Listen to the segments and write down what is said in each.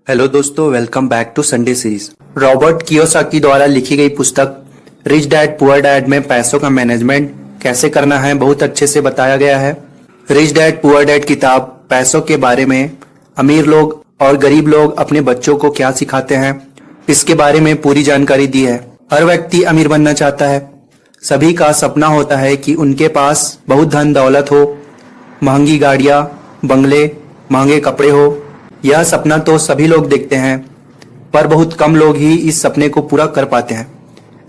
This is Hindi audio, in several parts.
हेलो दोस्तों, welcome back to Sunday series. Robert Kiyosaki द्वारा लिखी गई पुस्तक रिच डैड पुअर डैड में पैसों का मैनेजमेंट कैसे करना है बहुत अच्छे से बताया गया है। रिच डैड पुअर डैड किताब पैसों के बारे में अमीर लोग और गरीब लोग अपने बच्चों को क्या सिखाते हैं इसके बारे में पूरी जानकारी दी है। हर व्यक्ति अमीर बनना चाहता है। सभी का सपना होता है कि उनके पास बहुत धन दौलत हो, महंगी गाड़ियां, बंगले, महंगे कपड़े हो। यह सपना तो सभी लोग देखते हैं, पर बहुत कम लोग ही इस सपने को पूरा कर पाते हैं।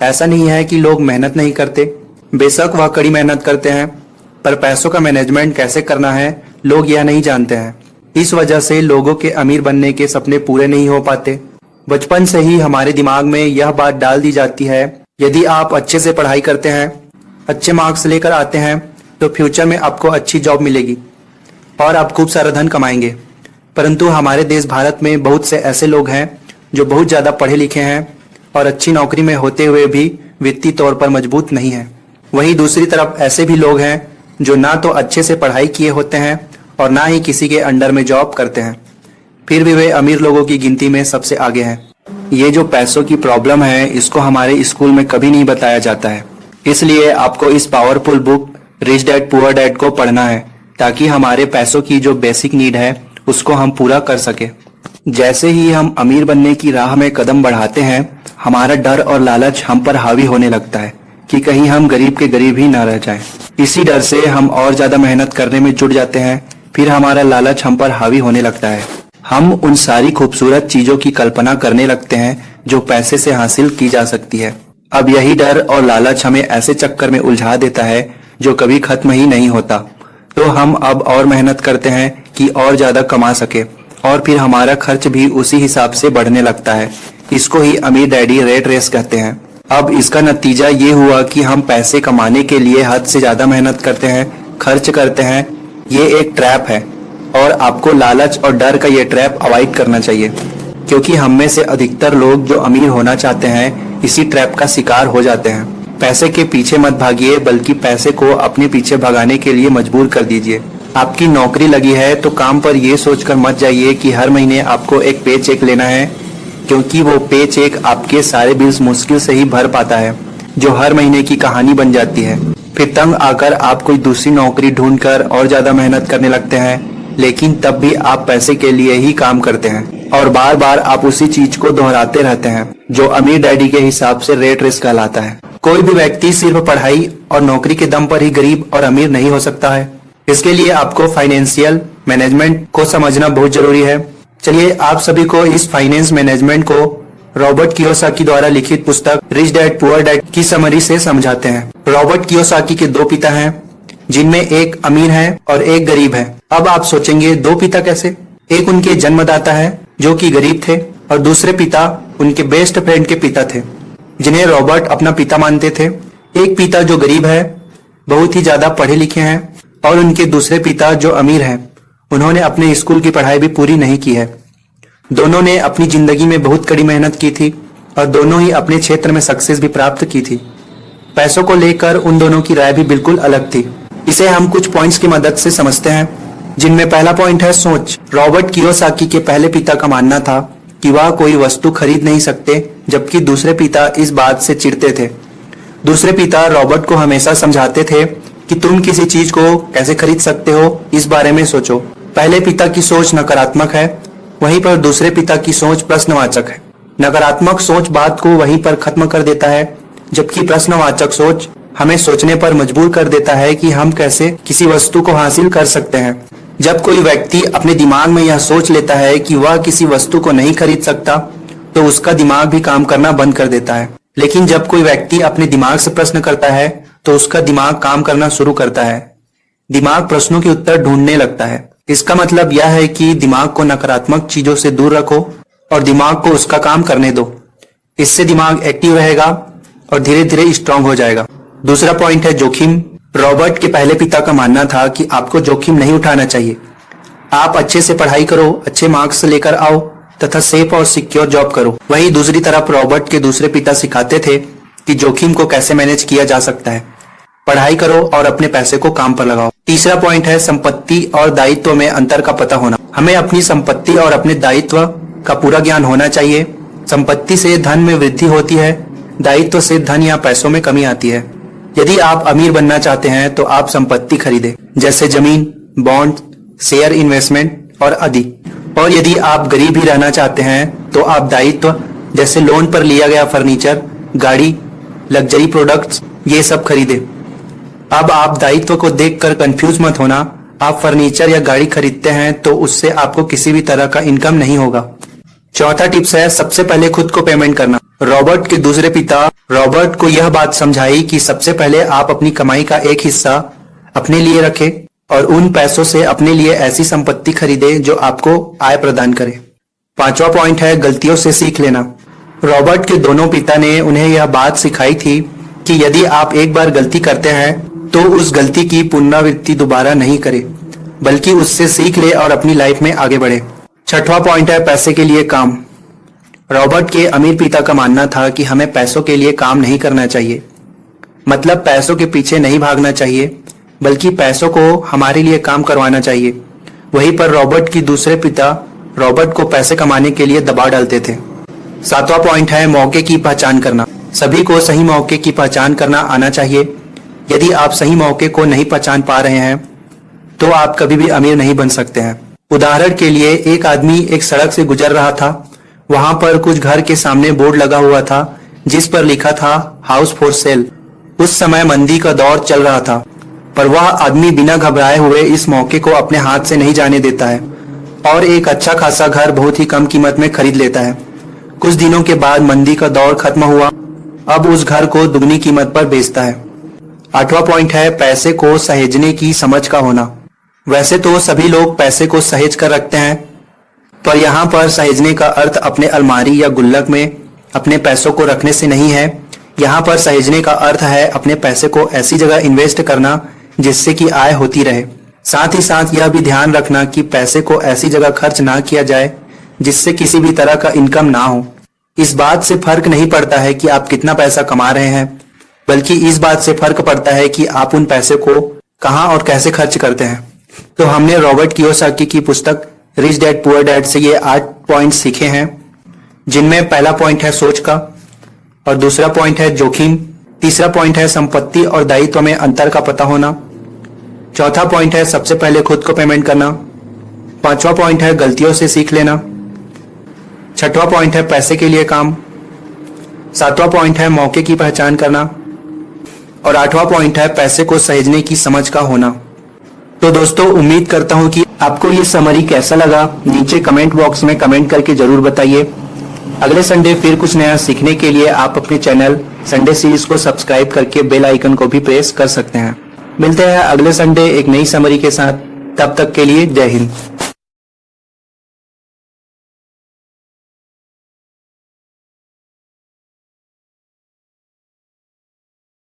ऐसा नहीं है कि लोग मेहनत नहीं करते, बेशक वह कड़ी मेहनत करते हैं, पर पैसों का मैनेजमेंट कैसे करना है लोग यह नहीं जानते हैं। इस वजह से लोगों के अमीर बनने के सपने पूरे नहीं हो पाते। बचपन से ही हमारे दिमाग में यह बात डाल दी जाती है, यदि आप अच्छे से पढ़ाई करते हैं, अच्छे मार्क्स लेकर आते हैं तो फ्यूचर में आपको अच्छी जॉब मिलेगी और आप खूब सारा धन कमाएंगे। परंतु हमारे देश भारत में बहुत से ऐसे लोग हैं जो बहुत ज्यादा पढ़े लिखे हैं और अच्छी नौकरी में होते हुए भी वित्तीय तौर पर मजबूत नहीं है। वहीं दूसरी तरफ ऐसे भी लोग हैं जो ना तो अच्छे से पढ़ाई किए होते हैं और ना ही किसी के अंडर में जॉब करते हैं, फिर भी वे अमीर लोगों की गिनती में सबसे आगे हैं। ये जो पैसों की प्रॉब्लम है इसको हमारे स्कूल में कभी नहीं बताया जाता है, इसलिए आपको इस powerful book rich dad poor dad को पढ़ना है ताकि हमारे पैसों की जो बेसिक नीड है उसको हम पूरा कर सके। जैसे ही हम अमीर बनने की राह में कदम बढ़ाते हैं, हमारा डर और लालच हम पर हावी होने लगता है कि कहीं हम गरीब के गरीब ही ना रह जाएं। इसी डर से हम और ज्यादा मेहनत करने में जुट जाते हैं, फिर हमारा लालच हम पर हावी होने लगता है। हम उन सारी खूबसूरत चीजों की कल्पना करने लगते हैं जो पैसे से हासिल की जा सकती है। अब यही डर और लालच हमें ऐसे चक्कर में उलझा देता है जो कभी खत्म ही नहीं होता। तो हम अब और मेहनत करते हैं कि और ज्यादा कमा सके और फिर हमारा खर्च भी उसी हिसाब से बढ़ने लगता है। इसको ही अमीर डैडी रेट रेस कहते हैं। अब इसका नतीजा ये हुआ कि हम पैसे कमाने के लिए हद से ज्यादा मेहनत करते हैं, खर्च करते हैं। ये एक ट्रैप है और आपको लालच और डर का ये ट्रैप अवॉइड करना चाहिए, क्योंकि हम में से अधिकतर लोग जो अमीर होना चाहते हैं इसी ट्रैप का शिकार हो जाते हैं। पैसे के पीछे मत भागिए, बल्कि पैसे को अपने पीछे भगाने के लिए मजबूर कर दीजिए। आपकी नौकरी लगी है तो काम पर ये सोचकर मत जाइए कि हर महीने आपको एक पे चेक लेना है, क्योंकि वो पे चेक आपके सारे बिल्स मुश्किल से ही भर पाता है, जो हर महीने की कहानी बन जाती है। फिर तंग आकर आप कोई दूसरी नौकरी ढूंढकर और ज्यादा मेहनत करने लगते हैं, लेकिन तब भी आप पैसे के लिए ही काम करते हैं और बार बार आप उसी चीज को दोहराते रहते हैं, जो अमीर डैडी के हिसाब से रेट रेस कहलाता है। कोई भी व्यक्ति सिर्फ पढ़ाई और नौकरी के दम पर ही गरीब और अमीर नहीं हो सकता है। इसके लिए आपको फाइनेंशियल मैनेजमेंट को समझना बहुत जरूरी है। चलिए आप सभी को इस फाइनेंस मैनेजमेंट को रॉबर्ट कियोसाकी द्वारा लिखित पुस्तक रिच डैड पुअर डैड की समरी से समझाते हैं। रॉबर्ट कियोसाकी के दो पिता हैं, जिनमें एक अमीर है और एक गरीब है। अब आप सोचेंगे दो पिता कैसे? एक उनके जन्मदाता है जो कि गरीब थे और दूसरे पिता उनके बेस्ट फ्रेंड के पिता थे, जिन्हें रॉबर्ट अपना पिता मानते थे। एक पिता जो गरीब है, बहुत ही ज्यादा पढ़े लिखे हैं, और उनके दूसरे पिता जो अमीर हैं, उन्होंने अपने स्कूल की पढ़ाई भी पूरी नहीं की है। दोनों ने अपनी जिंदगी में बहुत कड़ी मेहनत की थी और दोनों ही अपने क्षेत्र में सक्सेस भी प्राप्त की थी। पैसों को लेकर उन दोनों की राय भी बिल्कुल अलग थी। इसे हम कुछ पॉइंट्स की मदद से समझते हैं, जिनमें पहला पॉइंट है सोच। रॉबर्ट कियोसाकी के पहले पिता का मानना था कि वह कोई वस्तु खरीद नहीं सकते, जबकि दूसरे पिता इस बात से चिढ़ते थे। दूसरे पिता रॉबर्ट को हमेशा समझाते थे कि तुम किसी चीज को कैसे खरीद सकते हो, इस बारे में सोचो। पहले पिता की सोच नकारात्मक है, वहीं पर दूसरे पिता की सोच प्रश्नवाचक है। नकारात्मक सोच बात को वहीं पर खत्म कर देता है, जबकि प्रश्नवाचक सोच हमें सोचने पर मजबूर कर देता है कि हम कैसे किसी वस्तु को हासिल कर सकते हैं। जब कोई व्यक्ति अपने दिमाग में यह सोच लेता है कि वह किसी वस्तु को नहीं खरीद सकता, तो उसका दिमाग भी काम करना बंद कर देता है। लेकिन जब कोई व्यक्ति अपने दिमाग से प्रश्न करता है तो उसका दिमाग काम करना शुरू करता है। दिमाग प्रश्नों के उत्तर ढूंढने लगता है। इसका मतलब यह है कि दिमाग को नकारात्मक चीजों से दूर रखो और दिमाग को उसका काम करने दो। इससे दिमाग एक्टिव रहेगा और धीरे धीरे स्ट्रांग हो जाएगा। दूसरा पॉइंट है जोखिम। रॉबर्ट के पहले पिता का मानना था कि आपको जोखिम नहीं उठाना चाहिए। आप अच्छे से पढ़ाई करो, अच्छे मार्क्स लेकर आओ तथा सेफ और सिक्योर जॉब करो। वहीं दूसरी तरफ रॉबर्ट के दूसरे पिता सिखाते थे कि जोखिम को कैसे मैनेज किया जा सकता है। पढ़ाई करो और अपने पैसे को काम पर लगाओ। तीसरा पॉइंट है संपत्ति और दायित्व में अंतर का पता होना। हमें अपनी संपत्ति और अपने दायित्व का पूरा ज्ञान होना चाहिए। संपत्ति से धन में वृद्धि होती है, दायित्व से धन या पैसों में कमी आती है। यदि आप अमीर बनना चाहते हैं तो आप संपत्ति खरीदें, जैसे जमीन, बॉन्ड, शेयर इन्वेस्टमेंट और आदि। और यदि आप गरीब ही रहना चाहते हैं तो आप दायित्व, जैसे लोन पर लिया गया फर्नीचर, गाड़ी, लग्जरी प्रोडक्ट्स, ये सब खरीदें। अब आप दायित्व को देखकर कंफ्यूज मत होना। आप फर्नीचर या गाड़ी खरीदते हैं तो उससे आपको किसी भी तरह का इनकम नहीं होगा। चौथा टिप्स है, सबसे पहले खुद को पेमेंट करना। रॉबर्ट के दूसरे पिता रॉबर्ट को यह बात समझाई कि सबसे पहले आप अपनी कमाई का एक हिस्सा अपने लिए रखें और उन पैसों से अपने लिए ऐसी संपत्ति खरीदें जो आपको आय प्रदान करे। पांचवा पॉइंट है, गलतियों से सीख लेना। रॉबर्ट के दोनों पिता ने उन्हें यह बात सिखाई थी कि यदि आप एक बार गलती करते हैं तो उस गलती की पुनरावृत्ति दोबारा नहीं करें, बल्कि उससे सीख ले और अपनी लाइफ में आगे बढ़े। छठवां पॉइंट है, पैसे के लिए काम। रॉबर्ट के अमीर पिता का मानना था कि हमें पैसों के लिए काम नहीं करना चाहिए, मतलब पैसों के पीछे नहीं भागना चाहिए, बल्कि पैसों को हमारे लिए काम करवाना चाहिए। वहीं पर रॉबर्ट की दूसरे पिता रॉबर्ट को पैसे कमाने के लिए दबाव डालते थे। सातवां पॉइंट है, मौके की पहचान करना। सभी को सही मौके की पहचान करना आना चाहिए। यदि आप सही मौके को नहीं पहचान पा रहे हैं तो आप कभी भी अमीर नहीं बन सकते हैं। उदाहरण के लिए, एक आदमी एक सड़क से गुजर रहा था। वहां पर कुछ घर के सामने बोर्ड लगा हुआ था जिस पर लिखा था हाउस फॉर सेल। उस समय मंदी का दौर चल रहा था, पर वह आदमी बिना घबराए हुए इस मौके को अपने हाथ से नहीं जाने देता है और एक अच्छा खासा घर बहुत ही कम कीमत में खरीद लेता है। कुछ दिनों के बाद मंदी का दौर खत्म हुआ, अब उस घर को दुगनी कीमत पर बेचता है। आठवां पॉइंट है, पैसे को सहेजने की समझ का होना। वैसे तो सभी लोग पैसे को सहेज कर रखते हैं, पर यहाँ पर सहेजने का अर्थ अपने अलमारी या गुल्लक में अपने पैसों को रखने से नहीं है। यहाँ पर सहेजने का अर्थ है अपने पैसे को ऐसी जगह इन्वेस्ट करना जिससे कि आय होती रहे। साथ ही साथ यह भी ध्यान रखना कि पैसे को ऐसी जगह खर्च ना किया जाए जिससे किसी भी तरह का इनकम ना हो। इस बात से फर्क नहीं पड़ता है कि आप कितना पैसा कमा रहे हैं, बल्कि इस बात से फर्क पड़ता है कि आप उन पैसे को कहां और कैसे खर्च करते हैं। तो हमने रॉबर्ट कियोसाकी की पुस्तक रिच डैड पुअर डैड से ये 8 पॉइंट सीखे हैं, जिनमें पहला पॉइंट है सोच का, और दूसरा पॉइंट है जोखिम, तीसरा पॉइंट है संपत्ति और दायित्व में अंतर का पता होना, चौथा पॉइंट है सबसे पहले खुद को पेमेंट करना, पांचवा पॉइंट है गलतियों से सीख लेना, छठवां पॉइंट है पैसे के लिए काम, सातवां पॉइंट है मौके की पहचान करना और आठवां पॉइंट है पैसे को सहेजने की समझ का होना। तो दोस्तों, उम्मीद करता हूं कि आपको ये समरी कैसा लगा। नीचे कमेंट बॉक्स में कमेंट करके जरूर बताइए। अगले संडे फिर कुछ नया सीखने के लिए आप अपने चैनल संडे सीरीज को सब्सक्राइब करके बेल आइकन को भी प्रेस कर सकते हैं। मिलते हैं अगले संडे एक नई समरी के साथ। तब तक के लिए जय हिंद।